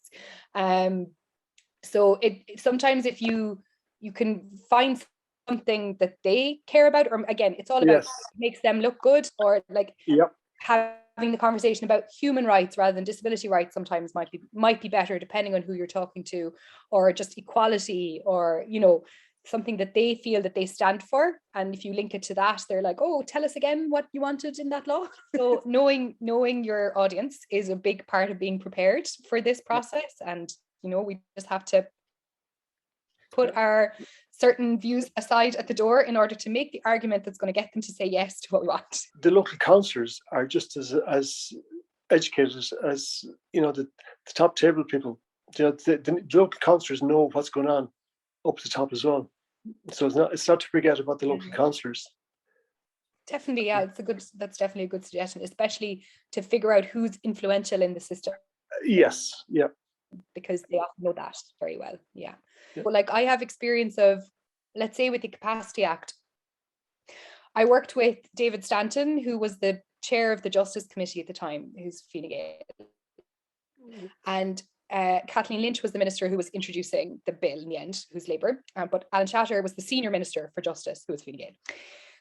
So sometimes if you can find something that they care about, or again, it's all about makes them look good, or like having the conversation about human rights rather than disability rights sometimes might be better, depending on who you're talking to, or just equality, or something that they feel that they stand for. And if you link it to that, they're like, oh, tell us again what you wanted in that law. So knowing your audience is a big part of being prepared for this process. And we just have to put our certain views aside at the door in order to make the argument that's going to get them to say yes to what we want. The local councillors are just as educated as the top table people. The local councillors know what's going on up the top as well. So it's not to forget about the local councillors. Definitely, yeah, that's definitely a good suggestion, especially to figure out who's influential in the system. Yes, yeah. Because they often know that very well, yeah. But like, I have experience of, let's say with the Capacity Act, I worked with David Stanton, who was the chair of the Justice Committee at the time, who's Fine Gael. And Kathleen Lynch was the minister who was introducing the bill in the end, who's Labour. But Alan Shatter was the senior minister for Justice, who was Fine Gael.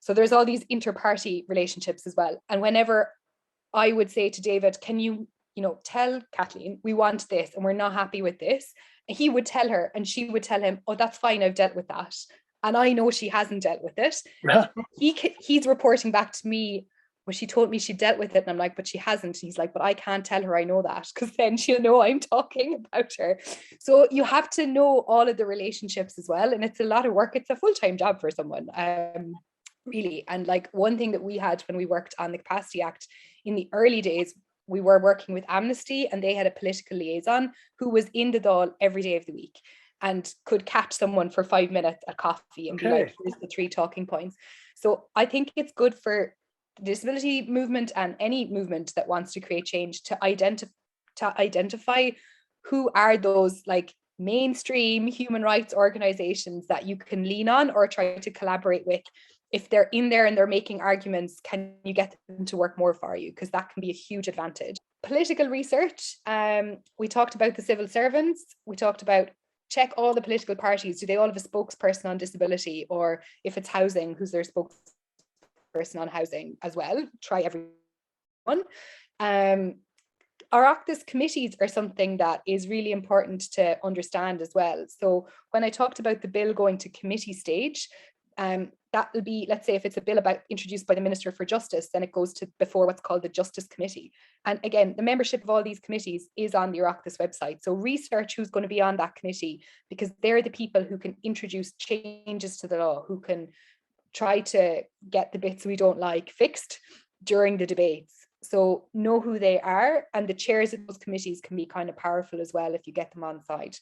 So there's all these inter-party relationships as well. And whenever I would say to David, can you tell Kathleen, we want this and we're not happy with this, he would tell her, and she would tell him, oh, that's fine, I've dealt with that. And I know she hasn't dealt with it. He's reporting back to me, well, she told me she dealt with it. And I'm like, but she hasn't. And he's like, but I can't tell her I know that, because then she'll know I'm talking about her. So you have to know all of the relationships as well. And it's a lot of work. It's a full-time job for someone, really. And like, one thing that we had when we worked on the Capacity Act in the early days, we were working with Amnesty, and they had a political liaison who was in the Dáil every day of the week and could catch someone for 5 minutes at coffee and be like, here's the 3 talking points. So I think it's good for the disability movement and any movement that wants to create change to identify who are those like mainstream human rights organizations that you can lean on or try to collaborate with. If they're in there and they're making arguments, can you get them to work more for you? Because that can be a huge advantage. Political research, we talked about the civil servants. We talked about check all the political parties. Do they all have a spokesperson on disability? Or if it's housing, who's their spokesperson on housing as well? Try everyone. Oireachtas committees are something that is really important to understand as well. So when I talked about the bill going to committee stage, that will be, let's say if it's a bill introduced by the Minister for Justice, then it goes to before what's called the Justice Committee. And again, the membership of all these committees is on the Oireachtas website. So research who's going to be on that committee, because they're the people who can introduce changes to the law, who can try to get the bits we don't like fixed during the debates. So know who they are, and the chairs of those committees can be kind of powerful as well if you get them on side.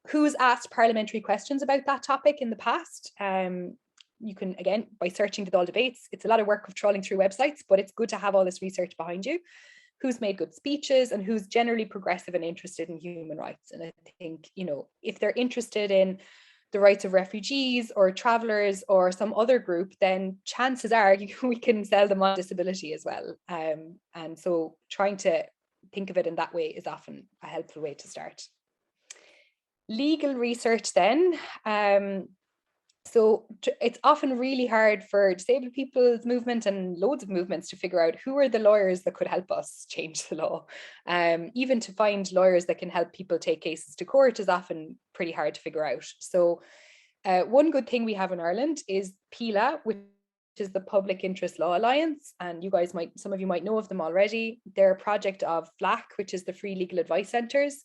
Who's asked parliamentary questions about that topic in the past? You can, again, by searching the Dáil debates, it's a lot of work of trawling through websites, but it's good to have all this research behind you. Who's made good speeches and who's generally progressive and interested in human rights. And I think, you know, if they're interested in the rights of refugees or travelers or some other group, then chances are we can sell them on disability as well. And so trying to think of it in that way is often a helpful way to start. Legal research then. So it's often really hard for disabled people's movement and loads of movements to figure out who are the lawyers that could help us change the law. Even to find lawyers that can help people take cases to court is often pretty hard to figure out. So one good thing we have in Ireland is PILA, which is the Public Interest Law Alliance. And you guys might, some of you might know of them already. They're a project of FLAC, which is the Free Legal Advice Centres.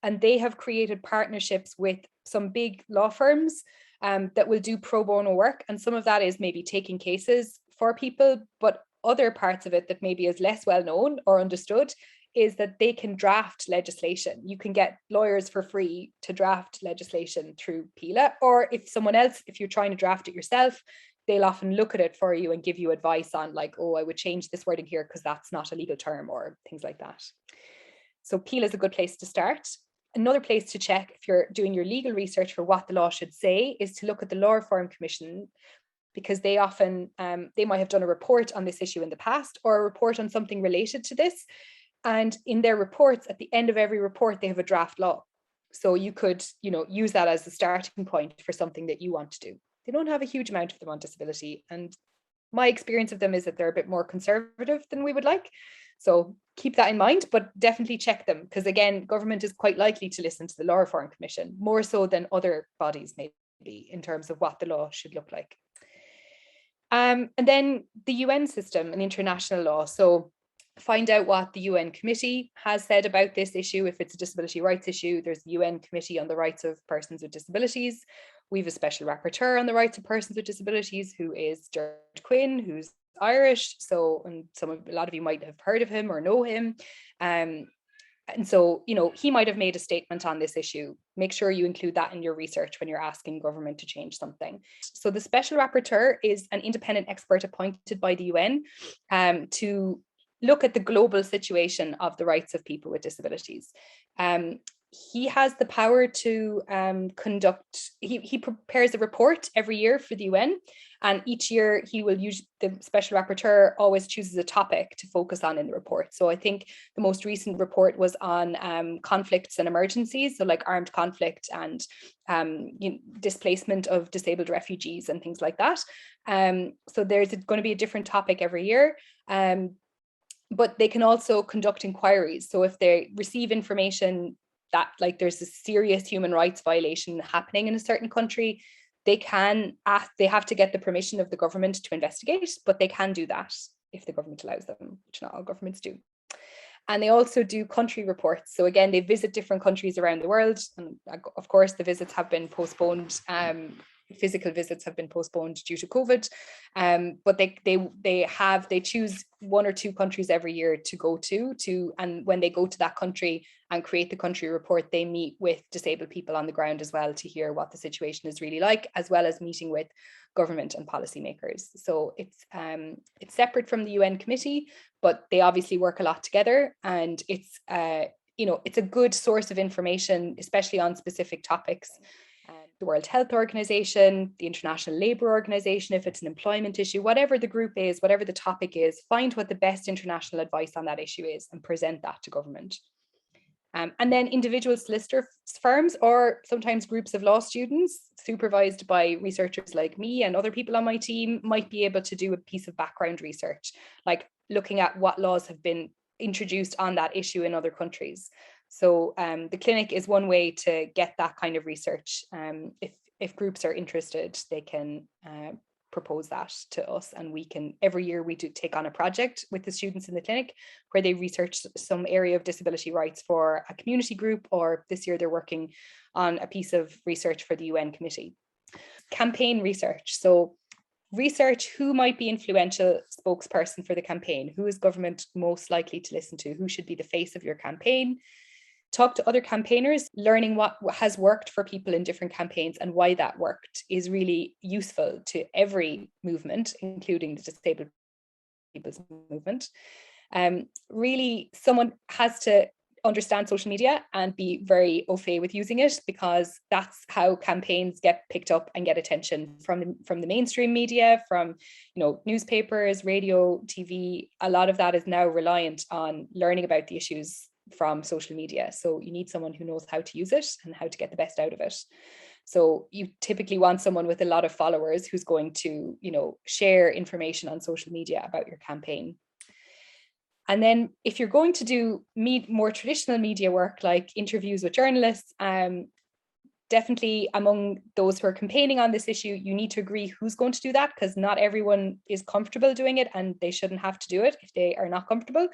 And they have created partnerships with some big law firms that will do pro bono work. And some of that is maybe taking cases for people, but other parts of it that maybe is less well known or understood is that they can draft legislation. You can get lawyers for free to draft legislation through PILA, or if someone else, if you're trying to draft it yourself, they'll often look at it for you and give you advice on like, oh, I would change this wording here because that's not a legal term or things like that. So PILA is a good place to start. Another place to check if you're doing your legal research for what the law should say is to look at the Law Reform Commission, because they often, they might have done a report on this issue in the past or a report on something related to this. And in their reports, at the end of every report, they have a draft law. So you could, you know, use that as a starting point for something that you want to do. They don't have a huge amount of them on disability. And my experience of them is that they're a bit more conservative than we would like. So keep that in mind, but definitely check them, because again, government is quite likely to listen to the Law Reform Commission, more so than other bodies maybe, in terms of what the law should look like. And then the UN system and international law. So find out what the UN committee has said about this issue. If it's a disability rights issue, there's the UN Committee on the Rights of Persons with Disabilities. We have a special rapporteur on the rights of persons with disabilities, who is George Quinn, who's Irish. So, and a lot of you might have heard of him or know him. And so, you know, he might have made a statement on this issue. Make sure you include that in your research when you're asking government to change something. So the special rapporteur is an independent expert appointed by the UN to look at the global situation of the rights of people with disabilities. He has the power to conduct, he prepares a report every year for the UN, and each year he will use, the special rapporteur always chooses a topic to focus on in the report. So I think the most recent report was on conflicts and emergencies, so like armed conflict and displacement of disabled refugees and things like that. So there's going to be a different topic every year. But they can also conduct inquiries. So if they receive information that like there's a serious human rights violation happening in a certain country, they can ask, they have to get the permission of the government to investigate, but they can do that if the government allows them, which not all governments do. And they also do country reports. So again, they visit different countries around the world. And of course, the visits have been postponed. Physical visits have been postponed due to COVID, but they choose one or two countries every year to go to, and when they go to that country and create the country report, they meet with disabled people on the ground as well to hear what the situation is really like, as well as meeting with government and policymakers. So it's separate from the UN committee, but they obviously work a lot together, and it's it's a good source of information, especially on specific topics. The World Health Organization, the International Labour Organization, if it's an employment issue, whatever the group is, whatever the topic is, find what the best international advice on that issue is and present that to government. And then individual solicitor firms, or sometimes groups of law students supervised by researchers like me and other people on my team, might be able to do a piece of background research, like looking at what laws have been introduced on that issue in other countries. So the clinic is one way to get that kind of research. If groups are interested, they can propose that to us, and we can, every year we do take on a project with the students in the clinic where they research some area of disability rights for a community group, or this year they're working on a piece of research for the UN committee. Campaign research. So research who might be influential spokesperson for the campaign, who is government most likely to listen to, who should be the face of your campaign. Talk to other campaigners. Learning what has worked for people in different campaigns and why that worked is really useful to every movement, including the disabled people's movement. Really, someone has to understand social media and be very au fait with using it, because that's how campaigns get picked up and get attention from the mainstream media, from newspapers, radio, TV. A lot of that is now reliant on learning about the issues from social media. So you need someone who knows how to use it and how to get the best out of it. So you typically want someone with a lot of followers who's going to, share information on social media about your campaign. And then if you're going to do more traditional media work, like interviews with journalists, definitely among those who are campaigning on this issue, you need to agree who's going to do that, because not everyone is comfortable doing it and they shouldn't have to do it if they are not comfortable.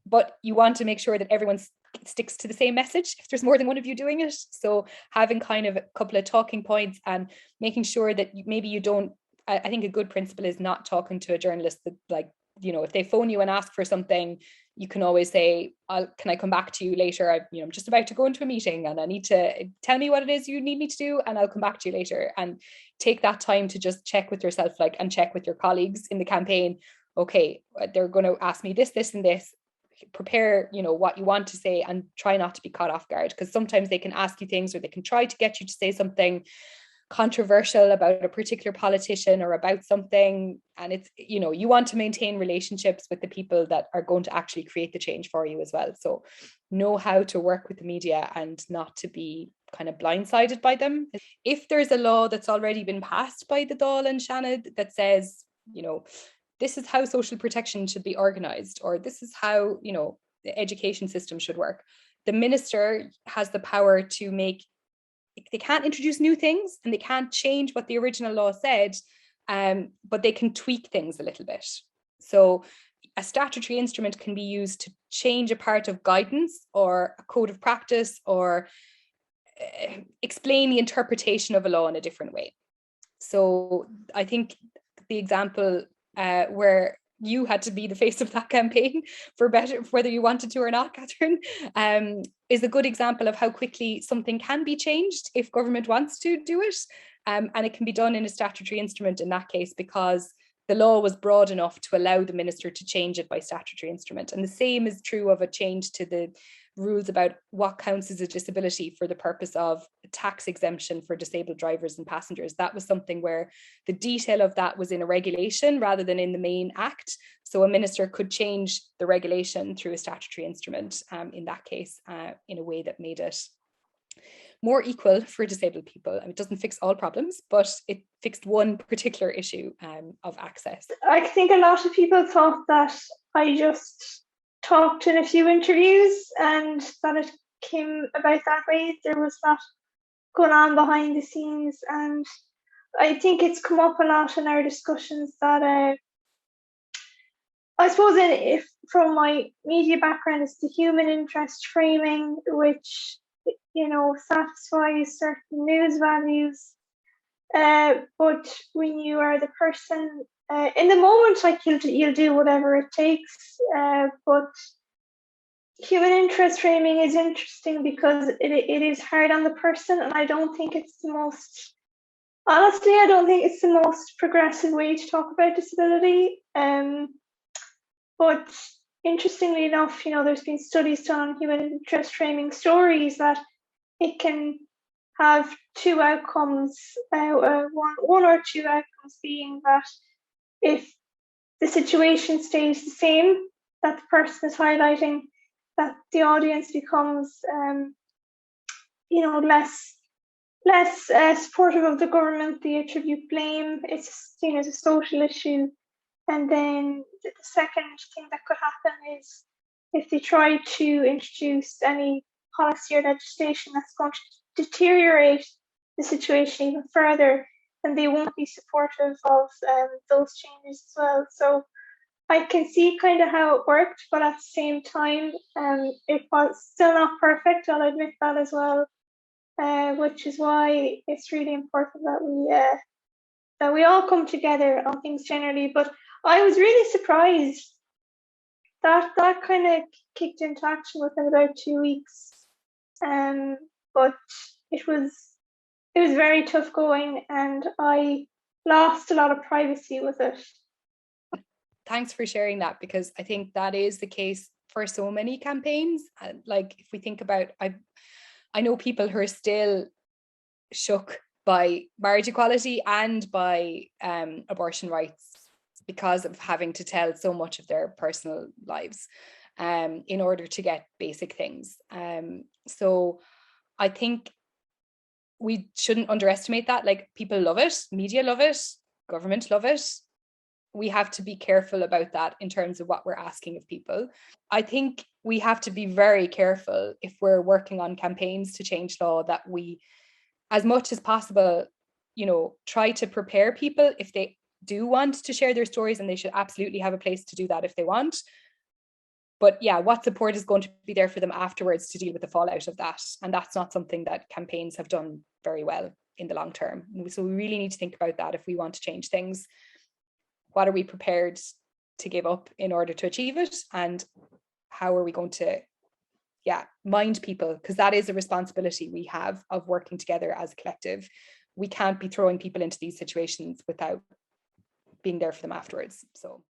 But you want to make sure that everyone sticks to the same message if there's more than one of you doing it. So having kind of a couple of talking points and making sure that maybe you don't, I think a good principle is not talking to a journalist that, like, if they phone you and ask for something, you can always say, can I come back to you later? I'm just about to go into a meeting and I need to tell me what it is you need me to do, and I'll come back to you later. And take that time to just check with yourself, and check with your colleagues in the campaign. Okay, they're going to ask me this, this, and this. Prepare, what you want to say, and try not to be caught off guard, because sometimes they can ask you things, or they can try to get you to say something controversial about a particular politician or about something, and it's you want to maintain relationships with the people that are going to actually create the change for you as well. So know how to work with the media and not to be kind of blindsided by them. If there's a law that's already been passed by the Dáil and Seanad that says, this is how social protection should be organized, or this is how the education system should work, the minister has the power to make. They can't introduce new things and they can't change what the original law said, but they can tweak things a little bit. So a statutory instrument can be used to change a part of guidance or a code of practice, or explain the interpretation of a law in a different way. So I think the example where you had to be the face of that campaign, for better, whether you wanted to or not, Catherine, is a good example of how quickly something can be changed if government wants to do it. And it can be done in a statutory instrument in that case, because the law was broad enough to allow the minister to change it by statutory instrument. And the same is true of a change to the rules about what counts as a disability for the purpose of tax exemption for disabled drivers and passengers. That was something where the detail of that was in a regulation rather than in the main act. So a minister could change the regulation through a statutory instrument in that case, in a way that made it more equal for disabled people. I mean, it doesn't fix all problems, but it fixed one particular issue of access. I think a lot of people thought that I just talked in a few interviews and that it came about that way. There was a lot going on behind the scenes, and I think it's come up a lot in our discussions that I suppose if from my media background, it's the human interest framing, which satisfies certain news values. But when you are the person in the moment, like you'll do whatever it takes. But human interest framing is interesting because it is hard on the person, and I don't think it's the most. Honestly, I don't think it's the most progressive way to talk about disability. But interestingly enough, there's been studies done on human interest framing stories that it can have two outcomes, one or two outcomes being that if the situation stays the same that the person is highlighting, that the audience becomes, less supportive of the government, they attribute blame, it's seen as a social issue, and then the second thing that could happen is if they try to introduce any policy or legislation that's going to deteriorate the situation even further, then they won't be supportive of those changes as well. So I can see kind of how it worked, but at the same time, it was still not perfect. I'll admit that as well, which is why it's really important that we all come together on things generally. But I was really surprised that kind of kicked into action within about 2 weeks. But it was very tough going, and I lost a lot of privacy with it. Thanks for sharing that, because I think that is the case for so many campaigns. Like if we think about, I know people who are still shook by marriage equality and by abortion rights because of having to tell so much of their personal lives in order to get basic things. So I think we shouldn't underestimate that. Like, people love it, media love it, government love it. We have to be careful about that in terms of what we're asking of people. I think we have to be very careful if we're working on campaigns to change law, that we, as much as possible, try to prepare people if they do want to share their stories, and they should absolutely have a place to do that if they want. But yeah, what support is going to be there for them afterwards to deal with the fallout of that? And that's not something that campaigns have done very well in the long term. So we really need to think about that if we want to change things. What are we prepared to give up in order to achieve it? And how are we going to, mind people? Because that is a responsibility we have of working together as a collective. We can't be throwing people into these situations without being there for them afterwards. So